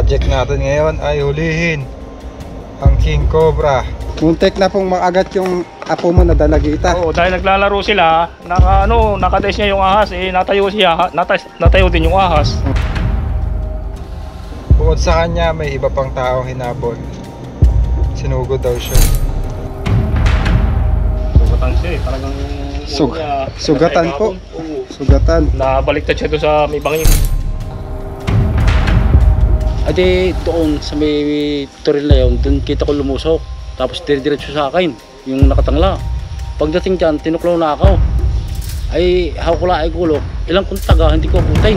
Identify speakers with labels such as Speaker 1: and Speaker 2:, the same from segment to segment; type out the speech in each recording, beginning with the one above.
Speaker 1: project natin ngayon ay hulihin ang king cobra. Muntik na pong maagat yung apo mo na dalagita.
Speaker 2: Oo, dahil naglalaro sila, nakadays niya yung ahas, natayo din yung ahas.
Speaker 1: Bukod sa kanya, may iba pang taong hinabol. Sinugod daw siya.
Speaker 2: Sugatan siya eh, talagang
Speaker 1: sugatan po. Sugatan.
Speaker 2: Nabaliktad siya doon sa may bangin.
Speaker 3: Adi doon sa may turil na yun, doon kita ko lumusok. Tapos dire-diretso sa akin, yung nakatangla. Pagdating dyan, tinuklaw na ako. Ay, hawak ko ay gulok. Ilang kung taga, hindi ko abutin.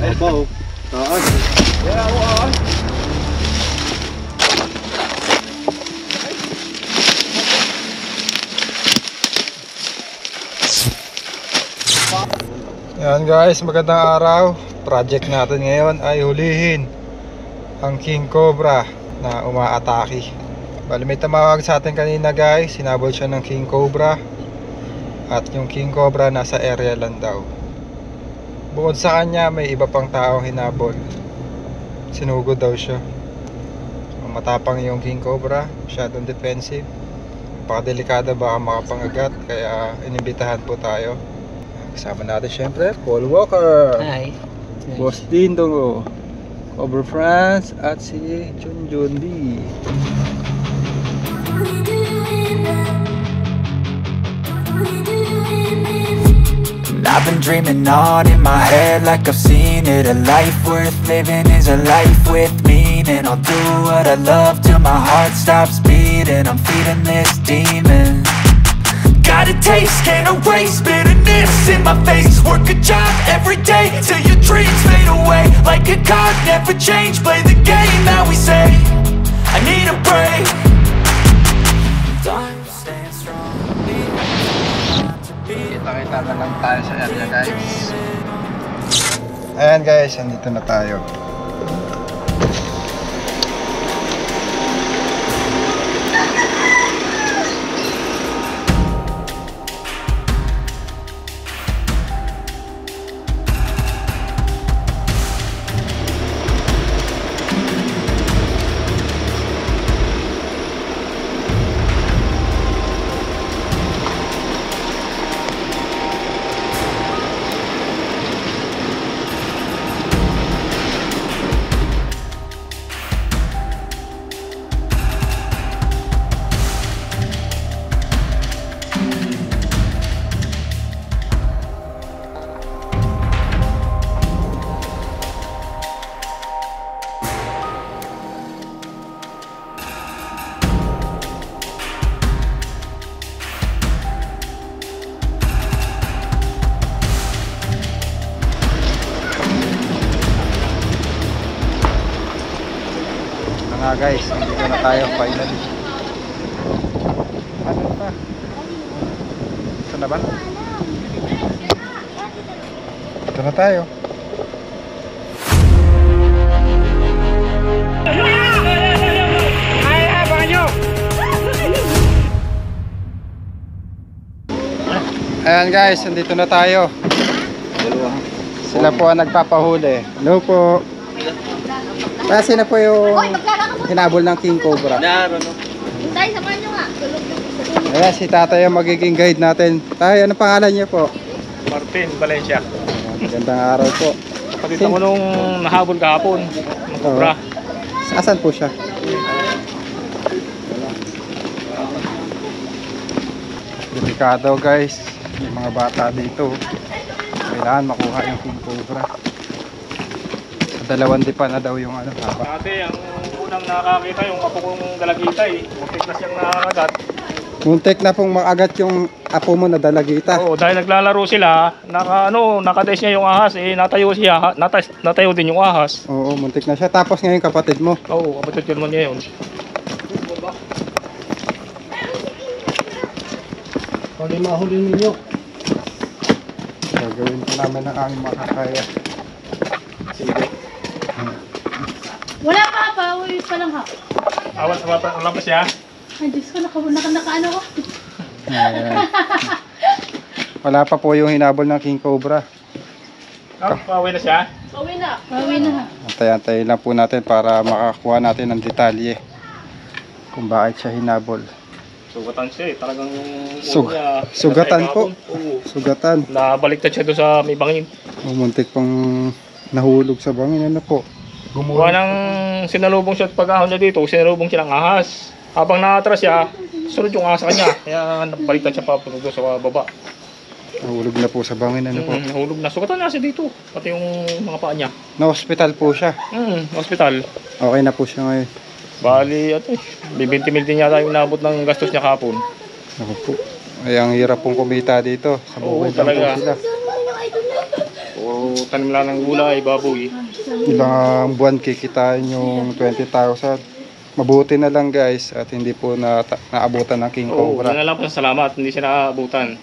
Speaker 1: Abaw. Taas. Yan guys, magandang araw. Project natin ngayon ay hulihin ang king cobra na umaatake. Bali may tumawag sa atin kanina guys, sinabol siya ng king cobra. At yung king cobra nasa area lang daw. Bukod sa kanya, may iba pang taong hinabol. Sinugod daw siya. Matapang yung king cobra, masyadong defensive. Napakadelikado, baka makapangagat. Kaya inimbitahan po tayo. Kasama natin syempre, Paul Walker.
Speaker 3: Hi.
Speaker 1: Boss Dindong, Cobra France, at si Junjun Lee.
Speaker 4: I've been dreaming on in my head like I've seen it. A life worth living is a life with meaning. I'll do what I love till my heart stops beating. I'm feeding this demon. Got a taste, can't erase bitterness in my face. Work a job every day till your dreams fade away. Like a card, never change, play the game that we say. I need a break. Time staying strong.
Speaker 1: Kita-kita na lang tayo sa area guys. Ayan guys, andito na tayo. Guys, nandito na tayo finally. Ano pa? Ito na ba? Ito na tayo. Ayan guys, nandito na tayo. Sila po ang nagpapahuli. Hello po. Kasi na po yung hinabol ng king cobra.
Speaker 5: Tay, samahan nyo nga.
Speaker 1: Ayan, si tatay ang magiging guide natin. Tay, ano pangalan niyo po?
Speaker 2: Martin Valencia.
Speaker 1: Magandang araw po.
Speaker 2: Pakita ko nung nahabol kahapon ng cobra.
Speaker 1: Asan po siya? Delikado guys. Yung mga bata dito. Kailangan makuha yung king cobra. Dalawang dipa na daw yung haba.
Speaker 2: Dati ang unang nakakita yung apo kong dalagita eh. Muntik na siyang nakakagat.
Speaker 1: Muntik na pong maagat yung apo mo na dalagita.
Speaker 2: Oo, dahil naglalaro sila, nakadays niya yung ahas natayo din yung ahas.
Speaker 1: Oo, muntik na siya. Tapos ngayon kapatid mo.
Speaker 2: Oo, kapatid ko naman niya yun.
Speaker 3: Pwede mahuli ninyo.
Speaker 1: Gagawin po namin ang aming makakaya.
Speaker 3: Sige.
Speaker 5: Wala pa, uwi pa lang ha.
Speaker 2: Awan sa bata, wala pa siya.
Speaker 5: Ay, Diyos ko, naka-ano ko.
Speaker 1: Ayan. Wala pa po yung hinabol ng king cobra.
Speaker 2: Pauwi na siya.
Speaker 5: Uwi na. Uwi na ha.
Speaker 1: Antay-antay lang po natin para makakuha natin ng detalye kung bakit siya hinabol.
Speaker 2: Sugatan siya eh. Talagang yung
Speaker 1: Sugatan po.
Speaker 2: Oo.
Speaker 1: Sugatan.
Speaker 2: Nabaliktad siya doon sa may bangin.
Speaker 1: Muntik pang nahulog sa bangin. Ano po?
Speaker 2: Gawa ng sinalubong siya at pag-ahon niya dito, sinalubong siya ng ahas. Habang nakatras siya, sunod yung ahas sa kanya. Kaya nabaliktad siya papunod doon sa baba.
Speaker 1: Nahulog na po sa bangin. Ano po?
Speaker 2: Nahulog na. Sugatan na siya dito. Pati yung mga paa niya.
Speaker 1: Na-hospital po siya.
Speaker 2: Hospital.
Speaker 1: Okay na po siya ngayon.
Speaker 2: Bali, 20 mil din yata yung nabot ng gastos niya kapon.
Speaker 1: Ako po. Ay, ang hirap pong kumita dito. Sa
Speaker 2: Oo,
Speaker 1: bukid lang
Speaker 2: talaga.
Speaker 1: po sila.
Speaker 2: O tanim lang ng gulay, baboy.
Speaker 1: Ilang buwan kikitain yung 20,000. Mabuti na lang guys at hindi po naabutan ng king
Speaker 2: Oo,
Speaker 1: cobra.
Speaker 2: na lang po sa salamat. Hindi siya naabutan.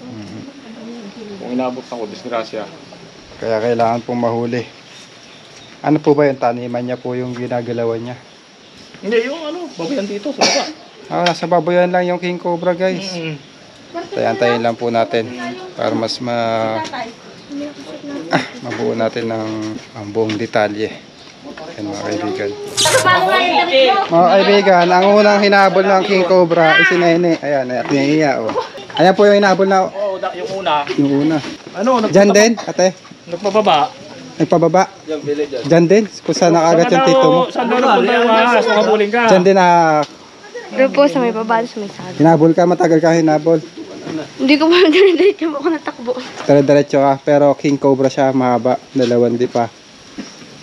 Speaker 2: Kung inaabot ako, disgrasya.
Speaker 1: Kaya kailangan pong mahuli. Ano po ba yung taniman niya po yung ginagalawan niya?
Speaker 2: Hindi, yung babayan dito sa baba.
Speaker 1: Nasa baboyan lang yung king cobra guys. Tayantayin lang po natin para mas mabuo natin ang buong detalye. Ayan mga kaibigan. Mga kaibigan, ang unang hinabol ng king cobra is si Nene. Ayan, at niya oh. Ayan po yung hinabol na.
Speaker 2: Oo, yung una.
Speaker 1: Yung una.
Speaker 2: Ano,
Speaker 1: Diyan din, ate.
Speaker 2: nagpababa.
Speaker 1: Nagpababa. Diyan din, kung saan nakagat yung tito mo.
Speaker 2: Saan daw nagpunta yung ahas? Makabuling ka.
Speaker 1: Diyan din na
Speaker 5: Doon po sa may baba, sa may sado.
Speaker 1: hinabol ka, matagal ka hinabol.
Speaker 5: Hindi ko pa diretso ako natakbo.
Speaker 1: Diretso ka, pero king cobra siya, mahaba, 2 di pa.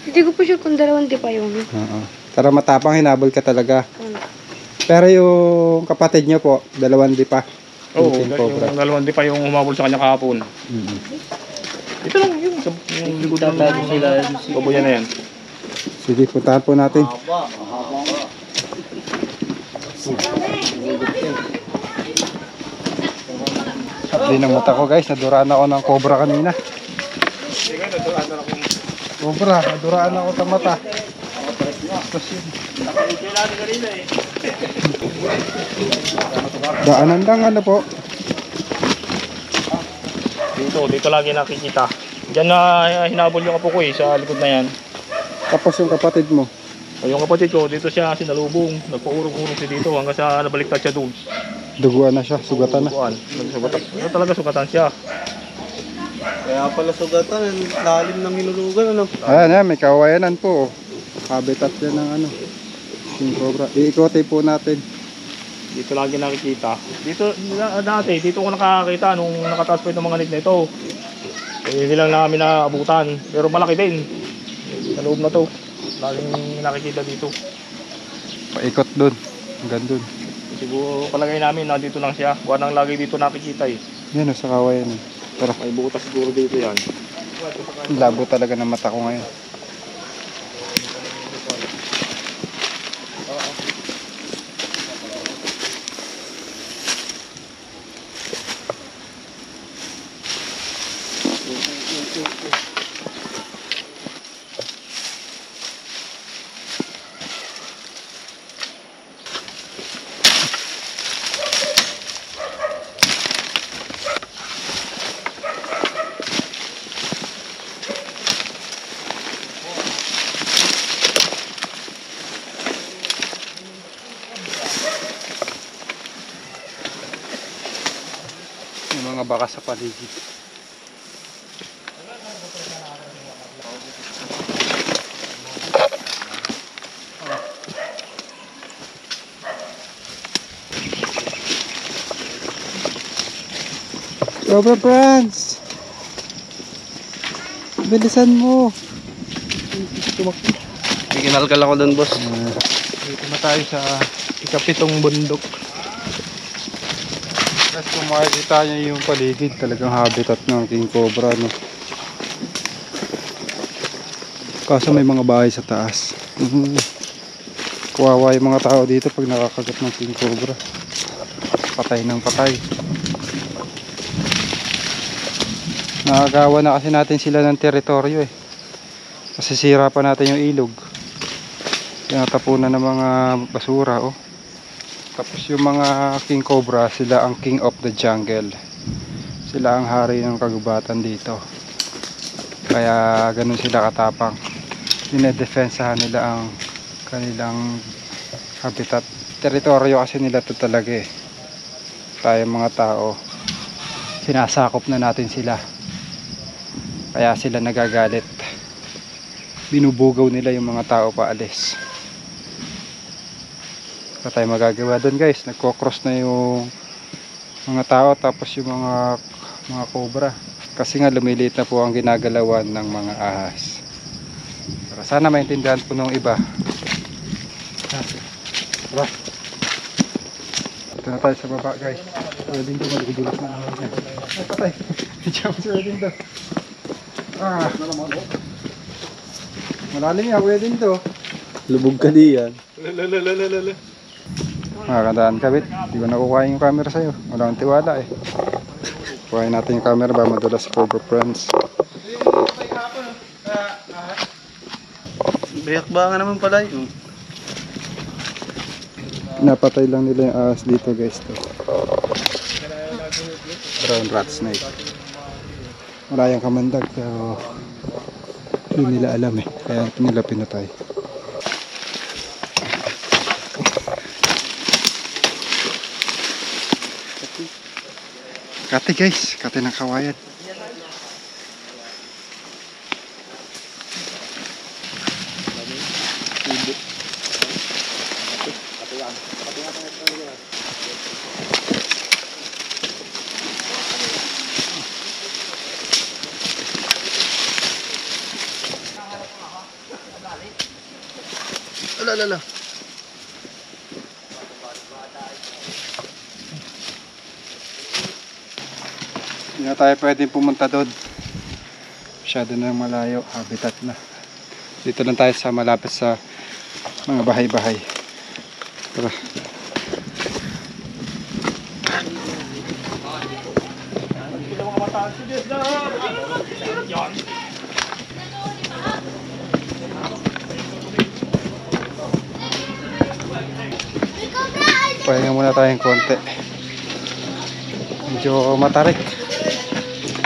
Speaker 5: Hindi ko pa sure kung 2 di pa yun.
Speaker 1: Oo. Pero matapang hinabol ka talaga. Pero yung kapatid niyo po, 2 di pa.
Speaker 2: Oo,
Speaker 1: King cobra.
Speaker 2: yung dalawang di pa yung humabol sa kanya kahapon. Ito lang yung likod ng sila. Baboyan na yan.
Speaker 1: Sige, puntahan po natin. Hindi ng mata ko guys, naduraan ako ng cobra kanina. Cobra, naduraan ako sa mata. Daanan lang ano po.
Speaker 2: Dito lagi nakikita. Diyan na hinabol yung apo ko sa likod na yan.
Speaker 1: Tapos yung kapatid mo.
Speaker 2: Yung kapatid ko, dito siya sinalubong. Nagpaurong-urong siya dito hanggang sa nabaliktad siya doon.
Speaker 1: Duguan na siya, sugatan na.
Speaker 2: Nagsugatan. Ano talaga sugatan siya.
Speaker 6: Kaya pala sugatan, lalim ng hinulugan, ano?
Speaker 1: Ayan, may kawayanan po. Habitat yan ng king cobra. Iikotin po natin.
Speaker 2: Dito lagi nakikita. Dito, dati, dito ko nakakita nung nakataas pa yung mga nig na ito. Hindi lang namin naabutan. Pero malaki din. Sa loob na to. Laging nakikita dito.
Speaker 1: Paikot dun. Hanggang dun.
Speaker 2: Siguro palagay namin na dito lang siya. Buwan ang lagi dito nakikita eh.
Speaker 1: Yan o, sa kawayanan. Tara,
Speaker 2: May butas siguro dito yan.
Speaker 1: labo talaga ng mata ko ngayon. Yung mga baka sa paligid. Cobra Brands! Bilisan mo!
Speaker 6: Ikinalkal ako dun, boss.
Speaker 1: Dito na tayo sa ikapitong bundok. Guys, kung makikita nyo yung paligid, talagang habitat ng king cobra, no? Kaso may mga bahay sa taas. Kawawa yung mga tao dito pag nakakagat ng king cobra. Patay ng patay. Nakagawa na kasi natin sila ng teritoryo eh. Masisira pa natin yung ilog. tinatapunan ng mga basura, oh. Tapos yung mga king cobra, sila ang king of the jungle. Sila ang hari ng kagubatan dito. Kaya ganun sila katapang. Dinedefensahan nila ang kanilang habitat. Teritoryo kasi nila to talaga eh. Tayo mga tao, sinasakop na natin sila. Kaya sila nagagalit. Binubugaw nila yung mga tao paalis. Wala tayong magagawa doon guys. Nagko-cross na yung mga tao tapos yung mga cobra. Kasi nga lumiliit na po ang ginagalawan ng mga ahas. Pero sana maintindihan po nung iba. Tara. Ito na tayo sa baba guys. Pwede dito maligulot na ahas niya. Ay patay. Diyan mo si Wedin to. Malalim yan Wedin to.
Speaker 6: Lubog ka diyan.
Speaker 1: Makakadaan kabit, di ba nakukuha yung camera sa'yo? Wala akong tiwala eh. Kuhain natin yung camera ba madulas sa Cobra Friends.
Speaker 6: Biyak ba nga naman pala yun?
Speaker 1: Napatay lang nila yung ahas dito guys to. Brown rat snake. Wala yung kamandag pero hindi nila alam eh. Kaya nila pinatay. Kate guys, kate ng kawayan.
Speaker 6: Alala.
Speaker 1: Hindi na tayo pwedeng pumunta doon. Masyado na malayo, habitat na. Dito lang tayo sa malapit sa mga bahay-bahay. Tara. Pahinga muna tayong konti. Medyo matarik.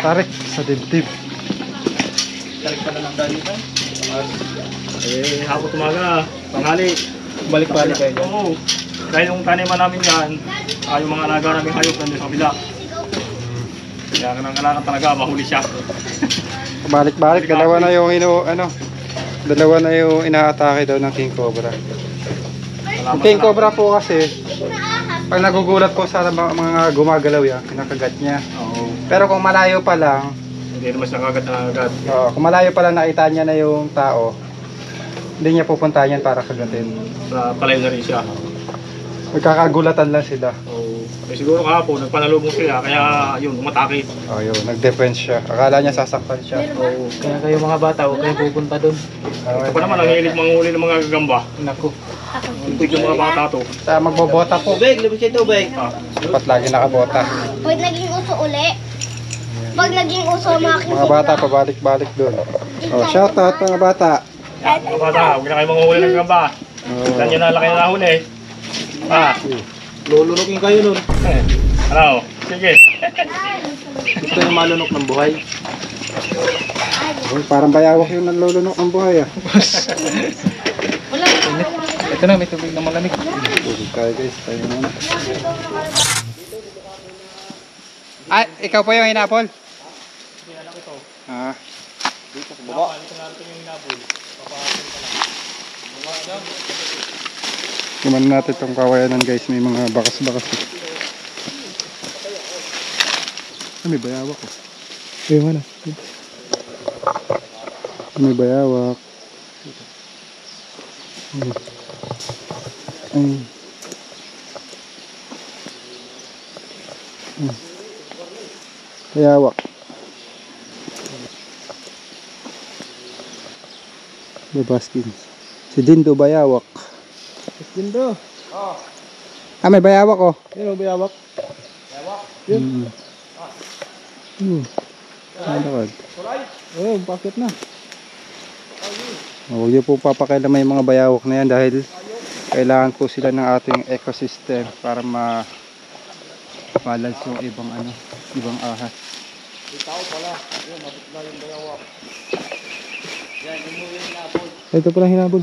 Speaker 1: Tarik sa dibdib.
Speaker 2: Tarik pala ng dali pa. Hapon tumaga, tanghali, balik-balik kayo. Oo. Dahil yung taniman namin yan, yung mga alaga namin hayop nandun sa kabila. Kaya kailangan talaga mahuli siya.
Speaker 1: Balik-balik, dalawa na yung dalawa na yung inaatake daw ng king cobra. Yung king cobra po kasi pag nagugulat po sa mga gumagalaw yan, kinakagat niya.
Speaker 2: Oo.
Speaker 1: Pero kung malayo pa lang,
Speaker 2: Hindi naman siya kagat na agad.
Speaker 1: kung malayo pa lang nakita niya na yung tao, hindi niya pupuntahan yan para kagatin.
Speaker 2: Palayo na rin siya.
Speaker 1: Magkakagulatan lang sila.
Speaker 2: Oo. Siguro kahapon, nagpanalubong sila, kaya yun, umatake.
Speaker 1: Yun, nag-defense siya. Akala niya sasaktan siya.
Speaker 2: Oo.
Speaker 3: Kaya kayo mga bata, huwag kayong pupunta doon.
Speaker 2: Ito pa naman, ang hilig manghuli ng mga gagamba.
Speaker 3: Naku.
Speaker 2: Untig yung mga bata to.
Speaker 1: Sa magbobota po.
Speaker 6: Tubig, labas kayo tubig.
Speaker 1: Dapat lagi nakabota.
Speaker 5: Pag naging uso uli, pag naging uso
Speaker 1: Mga bata, pabalik-balik doon. Shout out mga bata.
Speaker 2: Mga bata, huwag na kayo manghuli ng gagamba. Saan nyo na laki na nahuli?
Speaker 6: Lulunukin kayo nun.
Speaker 2: Ano? Sige.
Speaker 6: Gusto yung malunok ng buhay.
Speaker 1: Parang bayawak yung nanlulunok ng buhay ah.
Speaker 3: Ito na, may tubig na malamig.
Speaker 1: Tubig tayo guys, tayo muna. Ah, ikaw po yung hinapol? Ah.
Speaker 2: Dito sa baba. Dito natin yung hinabol.
Speaker 1: Kuman natin itong kawayanan guys, may mga bakas-bakas. May bayawak oh. Ayun ano. May bayawak. Bayawak. Babaskins. Si Dindo bayawak.
Speaker 6: Dindo.
Speaker 1: May bayawak oh.
Speaker 6: Yun ang bayawak.
Speaker 1: Yun. Ano ka?
Speaker 6: Oh, bakit na?
Speaker 1: Huwag niyo po papakailamay yung mga bayawak na yan dahil kailangan po sila ng ating ecosystem para balance yung ibang ahas. Ito pala hinabol.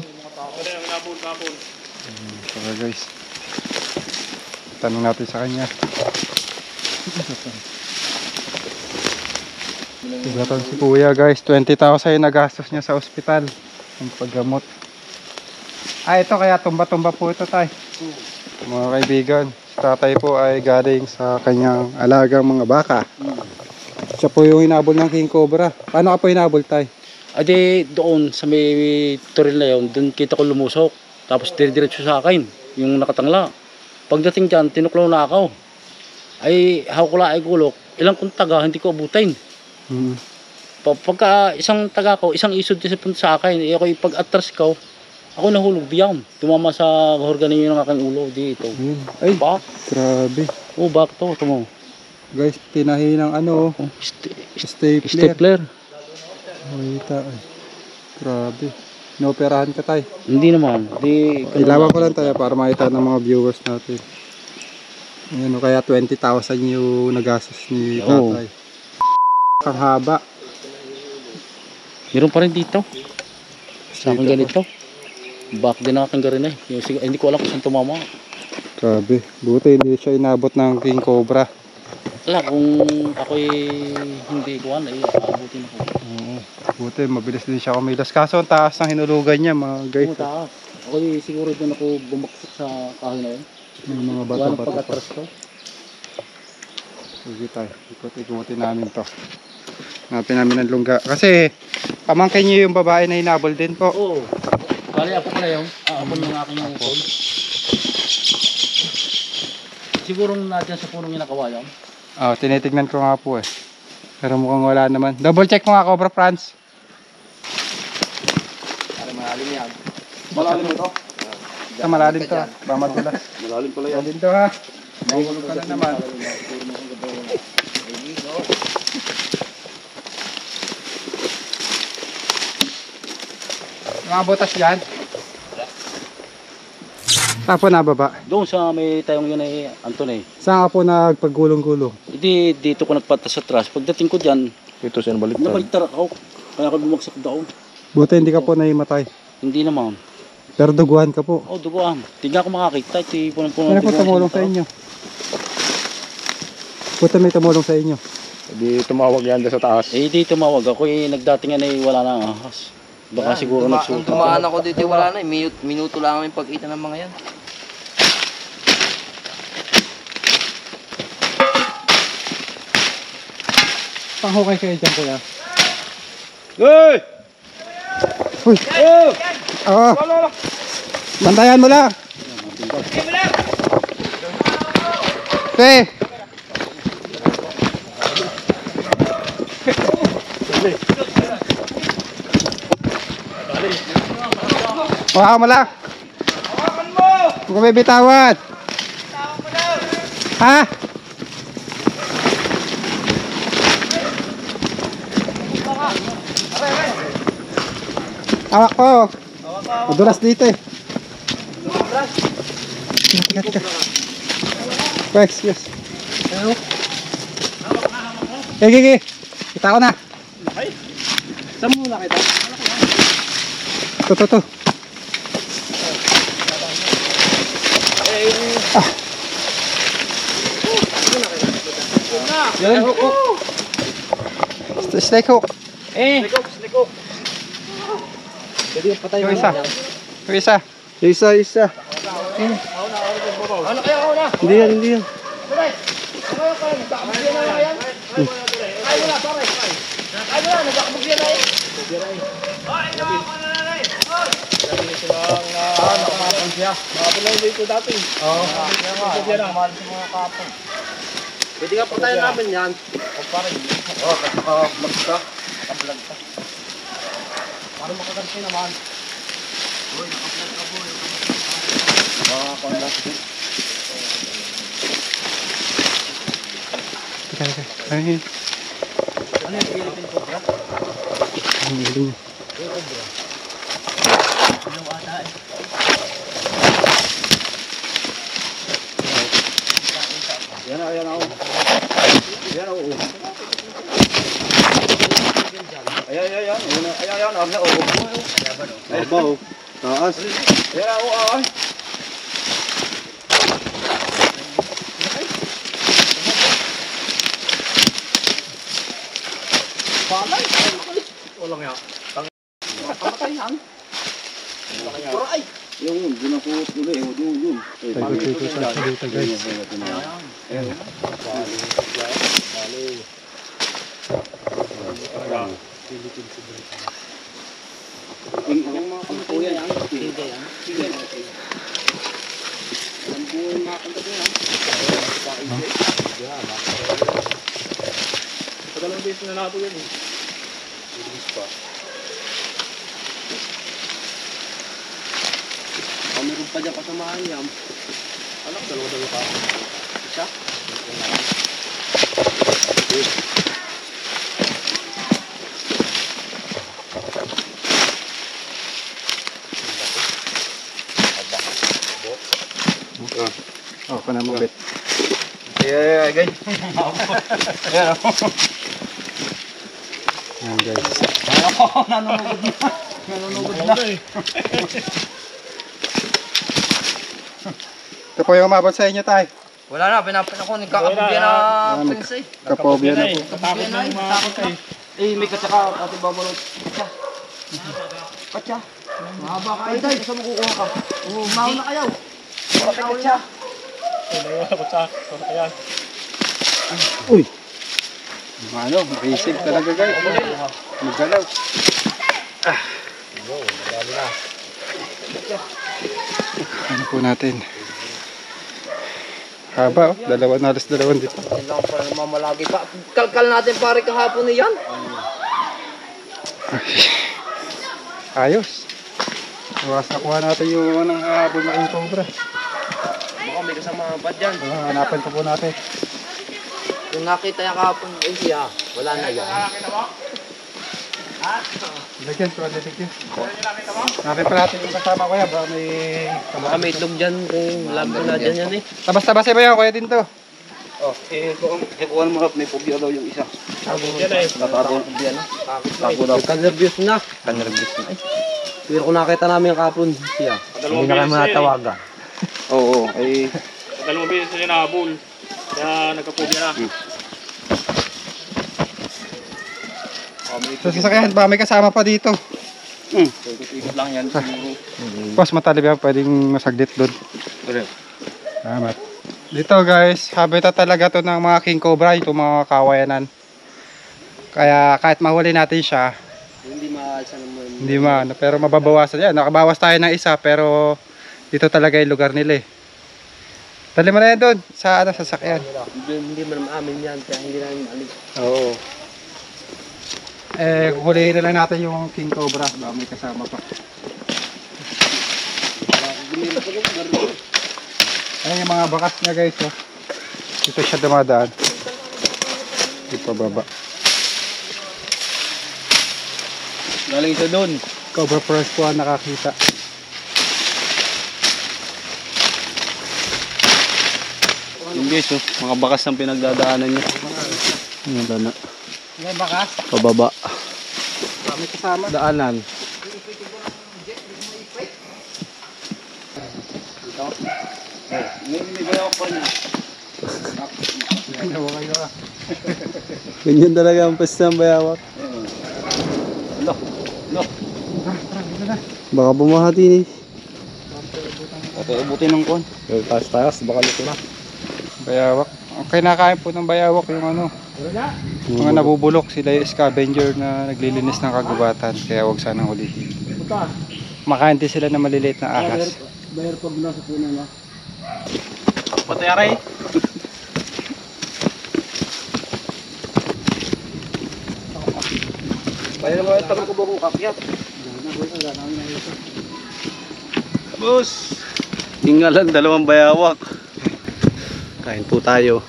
Speaker 1: Tara guys, tanong natin sa kanya. Igatan si kuya guys, 20,000 yung nagastos niya sa ospital ng paggamot. Ito kaya tumba-tumba po ito tay. Mga kaibigan, si tatay po ay galing sa kanyang alagang mga baka. Siya po yung hinabol ng king cobra. Paano ka po hinabol tay?
Speaker 3: Adi doon sa may turil na yun, doon kita ko lumusok. Tapos dire-diretso sa akin, yung nakatangla. Pagdating dyan, tinuklaw na ako. Ay hawak ay gulok, ilang kong taga, hindi ko abutin. Pagka isang taga ko, isang isod sa punta sa akin, ako ipag-atras ko, ako nahulog diyan. Tumama sa organin ng aking ulo dito.
Speaker 1: Ay,
Speaker 3: Bak?
Speaker 1: grabe.
Speaker 3: Oh, bak to, mo.
Speaker 1: Guys, tinahi ng
Speaker 3: Oh,
Speaker 1: stapler.
Speaker 3: stapler.
Speaker 1: Ay, grabe. Inoperahan ka tay.
Speaker 3: Hindi naman.
Speaker 1: Ilawan ko lang tayo para makita ng mga viewers natin. Ayan, kaya 20,000 yung nagastos ni tatay. Ang haba.
Speaker 3: Meron pa rin dito. Sa akin ganito. Bak din ang aking garin eh. Hindi ko alam kung saan tumama.
Speaker 1: Grabe. Buti hindi siya inabot ng king cobra.
Speaker 3: Wala, kung ako'y hindi kuhan ay aabutin ako.
Speaker 1: Oo. Buti, mabilis din siya kumilos. Kaso ang taas ng hinulugan niya mga guys.
Speaker 3: Taas. Ako'y siguro doon ako bumaksak sa kahoy na yun.
Speaker 1: May mga
Speaker 3: Wala nang
Speaker 1: bato-bato pa.
Speaker 3: pag-atras ko.
Speaker 1: Sige tayo. Ikot-ikutin namin to. Hanapin namin ng lungga. Kasi pamangkin niyo yung babae na hinabol din po.
Speaker 3: Oo. Kali ako pala yun. Aapon ng aking yung phone. Siguro nandiyan sa punong yung nakawayan.
Speaker 1: Tinitignan ko nga po eh. Pero mukhang wala naman. Double check mo nga, Cobra Franz.
Speaker 6: Malalim yan.
Speaker 2: Malalim mo ito.
Speaker 1: Malalim to. Ba madulas.
Speaker 2: Malalim pala yan.
Speaker 1: Malalim to ha. Mahulog ka na naman. Mga butas yan. Tapos nababa.
Speaker 3: Doon sa may tayong yun ay Anton eh.
Speaker 1: Saan ka po nagpagulong-gulong?
Speaker 3: Hindi dito ko nagpatas sa atras. Pagdating ko dyan,
Speaker 2: Ito siya nabaliktad.
Speaker 3: nabaligtar ako. Kaya ako bumagsak daw.
Speaker 1: Buti hindi ka po naimatay.
Speaker 3: Hindi naman.
Speaker 1: Pero duguhan ka po.
Speaker 3: Oh, duguan. Tingnan ko makakita. Ito punong-puno.
Speaker 1: Ano po tumulong sa inyo? Buti may tumulong sa inyo.
Speaker 2: Hindi tumawag yan doon sa taas.
Speaker 3: Eh di tumawag ako eh. Nagdatingan ay wala na ang ahas. Baka siguro nagsuot.
Speaker 7: Tumaan ako dito, wala na eh. Minuto lang kami pagkita ng mga yan.
Speaker 1: Panghukay kayo dyan kuya.
Speaker 2: Hey!
Speaker 1: Uy! Oo! Bantayan mo lang! Te! Hawakan mo lang! Hawakan mo! Huwag ka may bitawan! Bitawan mo daw! Ha? Hawak ko! Madulas dito eh! Tiga. Excuse. Gigi! Kita ko na!
Speaker 6: Saan mo nakita?
Speaker 1: To.
Speaker 6: Yan, hook.
Speaker 1: Snake hook.
Speaker 6: Sliko. Pwede yung patay
Speaker 1: Yung
Speaker 6: mo.
Speaker 1: isa. Yung isa.
Speaker 6: Isa.
Speaker 7: Ano kaya ako na?
Speaker 6: Hindi yan.
Speaker 7: Pwede ka patayin namin yan.
Speaker 1: Teka. Ay. Ano yung Philippine Cobra? Ang galing.
Speaker 3: Yan na, yan na. Yan na, oo. Ayan, ayan, ayan. Ayan, ayan, ayan. Ayan, ba, oh. Taas. Ayan, oo, ayan. Palay. Walang yan. Pamatay yan. Ay! Yung, doon ako tuloy. Yun.
Speaker 1: Tayo sa dito guys.
Speaker 3: Ayan.
Speaker 2: Dalawang beses na nato yan eh.
Speaker 3: Meron pa dyan kasamahan yan.
Speaker 2: Anak, dalawa-dalawa ka.
Speaker 3: Isa?
Speaker 1: Oh, kana mo bet.
Speaker 3: Yeah, guys. Ayan o.
Speaker 1: Yan guys.
Speaker 3: Nanunugod na.
Speaker 1: Ito po yung umabot sa inyo tay.
Speaker 7: Wala na, pinapan ako. Nagkakabugyan na prince eh.
Speaker 1: Kapobya na po.
Speaker 2: Takot na yung mga kapatay.
Speaker 3: Eh, may katsaka. Ate babalot. Katsa. Katsa. Mahaba ka. Ay, day. Saan mo kukuha ka? Mauna kayo. Kapit katsa.
Speaker 2: Dalawa ko sa ayan.
Speaker 1: Uy. Ano, basic talaga guys. Magalaw. Ano po natin? Haba, oh. Halos dalawan dito.
Speaker 7: Yan lang pala namamalagi pa. Kalkal natin pare kahapon na yan.
Speaker 1: Ayos. Nakuha natin yung anong habol na yung cobra.
Speaker 7: Baka may kasama pa dyan.
Speaker 1: Hanapan po natin.
Speaker 7: Yung nakita niya kahapon, eh siya. Wala na yan.
Speaker 1: Lagyan, tuwa lagyan. Nakita pa natin yung kasama ko yan.
Speaker 7: Baka may itlog dyan. Labo na dyan yan eh.
Speaker 1: Tabas-tabas ba yun? Kuya din to.
Speaker 3: Oh, kuha mo may pobya daw yung isa.
Speaker 2: Yan eh.
Speaker 3: Tataro. Tago daw.
Speaker 7: Kanervyos na. Kanervyos na eh. Pero kung nakita namin kapon, siya. Hindi na kami natawagan.
Speaker 3: Oo, ay...
Speaker 2: Dalawang beses na siya nahabol. Kaya nagkapobya na.
Speaker 1: Sa sasakyan, ba may kasama pa dito.
Speaker 3: Ikot lang yan.
Speaker 1: Boss, matalib yan. Pwedeng masaglit doon. Salamat. Dito guys, habitat talaga to ng mga king cobra. Itong mga kawayanan. Kaya kahit mahuli natin siya, hindi maano, pero mababawasan yan. Nakabawas tayo ng isa, pero dito talaga yung lugar nila eh. Dali mo na yan doon sa sasakyan.
Speaker 7: Hindi man amin yan, kaya hindi namin maalis.
Speaker 1: Oo. Eh, hulihin na lang natin yung king cobra. Baka may kasama pa. Ayan yung mga bakas niya guys. Oh. Dito siya dumadaan. Dito baba.
Speaker 3: Galing siya doon.
Speaker 1: Cobra first po ang nakakita.
Speaker 3: Yung guys, oh, mga bakas ang pinagdadaanan niya. Yung dana.
Speaker 1: May bakas?
Speaker 3: Pababa.
Speaker 1: May kasama.
Speaker 3: Daanan. Ganyan talaga ang pesta ng bayawak. Baka bumahati ni. Ubutin ng kon. Taas-taas, baka luto na.
Speaker 1: Bayawak. Ang kinakain po ng bayawak yung ano. Mga nabubulok. Sila yung scavenger na naglilinis ng kagubatan. Kaya huwag sanang hulihin. Makain din sila ng maliliit na ahas.
Speaker 3: Bayar pag nasa puno na.
Speaker 6: Patayaray.
Speaker 3: Bayar mo yung tagal ko bukong kakyat.
Speaker 6: Boss! Tinggalan, dalawang bayawak. Kain po tayo.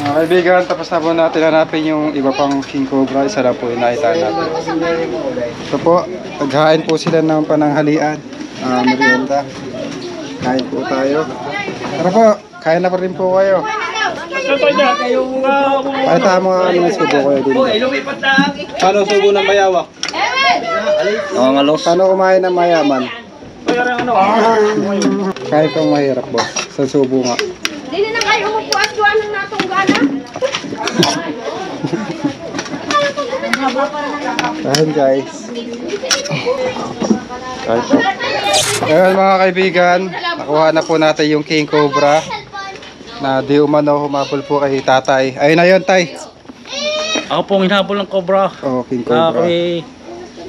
Speaker 1: Mga kaibigan, tapos na po natin hanapin yung iba pang king cobra. Isa na po yung nakita natin. Ito po, naghain po sila ng pananghalian. Merienda. Kain po tayo. Tara po, kain na pa rin po kayo.
Speaker 2: tayo dyan.
Speaker 1: Pakita mo nga mga subo ko din.
Speaker 6: Paano subo ng bayawak?
Speaker 7: Nangangalos.
Speaker 1: Paano kumain ng mayaman?
Speaker 2: Kaya rin ano.
Speaker 1: Kahit kang mahirap, boss. Sa subo nga.
Speaker 5: Hindi na kayo umupo at doon ng natunggana.
Speaker 1: Ayan guys. Ayan mga kaibigan, nakuha na po natin yung King Cobra na di umano humabol po kay tatay. Ayun na yun, tay.
Speaker 3: Ako pong hinabol ng cobra.
Speaker 1: Oh, King
Speaker 3: Na
Speaker 1: Cobra.
Speaker 3: kami,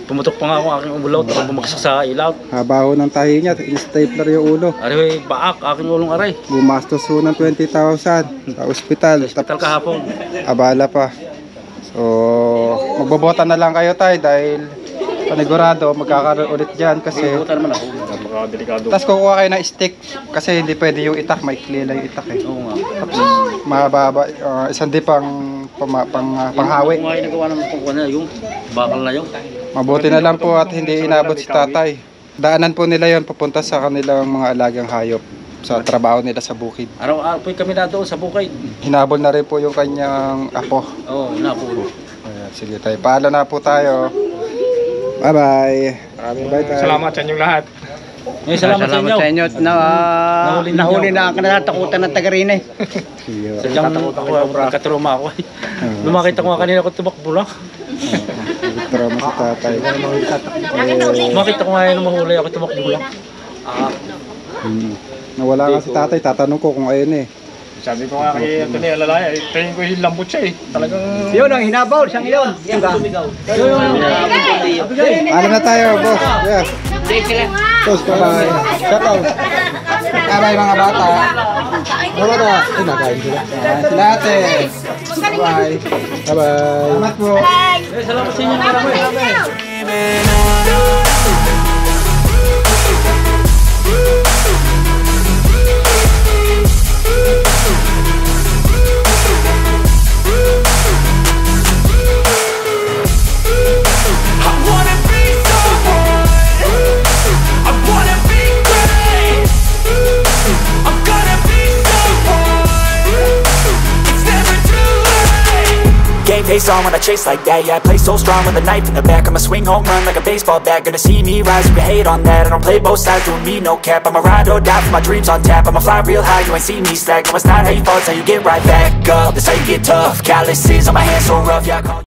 Speaker 3: pumutok pa nga ako aking umulaw at bumagsak sa ilaw.
Speaker 1: Habaho ng tahi niya, in-stapler yung ulo.
Speaker 3: Aray, baak, aking ulong aray.
Speaker 1: Bumastos po ng 20,000 sa ospital.
Speaker 3: Hospital kahapon.
Speaker 1: Abala pa. So, magbobota na lang kayo, tay, dahil panigurado magkakaroon ulit dyan kasi
Speaker 3: Buta naman ako.
Speaker 2: Delikado.
Speaker 1: tapos kukuha kayo ng stick kasi hindi pwede yung itak, maikli lang yung itak eh.
Speaker 3: Oo nga.
Speaker 1: Mahaba, isang di pang panghawi.
Speaker 3: Kung nga yung nagawa ng pangkuha na yung bakal na yun.
Speaker 1: Mabuti na lang po at hindi inabot si tatay. Daanan po nila yon papunta sa kanilang mga alagang hayop sa trabaho nila sa bukid.
Speaker 3: Araw-araw po kami na doon sa bukid.
Speaker 1: Hinabol na rin po yung kanyang apo.
Speaker 3: Oo, napuro.
Speaker 1: Ayan, sige tayo, paala na po tayo. Bye-bye. Bye tayo.
Speaker 2: Salamat sa inyong lahat.
Speaker 3: Eh, salamat sa inyo.
Speaker 7: Nahuli na ang kinatatakutan ng taga-Rine.
Speaker 3: Sadyang ako, nagkatroma ako. Lumakita ko nga kanina ko tumakbo lang.
Speaker 1: Trauma sa tatay.
Speaker 3: Makita ko nga yun mahuli ako tumakbo lang.
Speaker 1: Nawala nga si tatay, tatanong ko kung ayun eh.
Speaker 2: Sabi ko nga kay Anthony Alalaya, tingin ko yung lambot siya eh. Talagang...
Speaker 7: Yun ang hinabaw, siyang yun.
Speaker 1: Alam na tayo, boss. Yeah. Boss, bye-bye. Shout-out. Bye-bye mga bata. Wala na. Nakain sila. Sila ate. Bye. Bye-bye. Salamat po.
Speaker 3: Salamat sa inyo.
Speaker 4: Face on when I chase like that, yeah, I play so strong with a knife in the back. I'ma swing home run like a baseball bat. Gonna see me rise, you can hate on that. I don't play both sides, doing me no cap. I'ma ride or die for my dreams on tap. I'ma fly real high, you ain't see me slack. No, it's not how you fall, it's how you get right back up. That's how you get tough. Calluses on my hands so rough, yeah, I call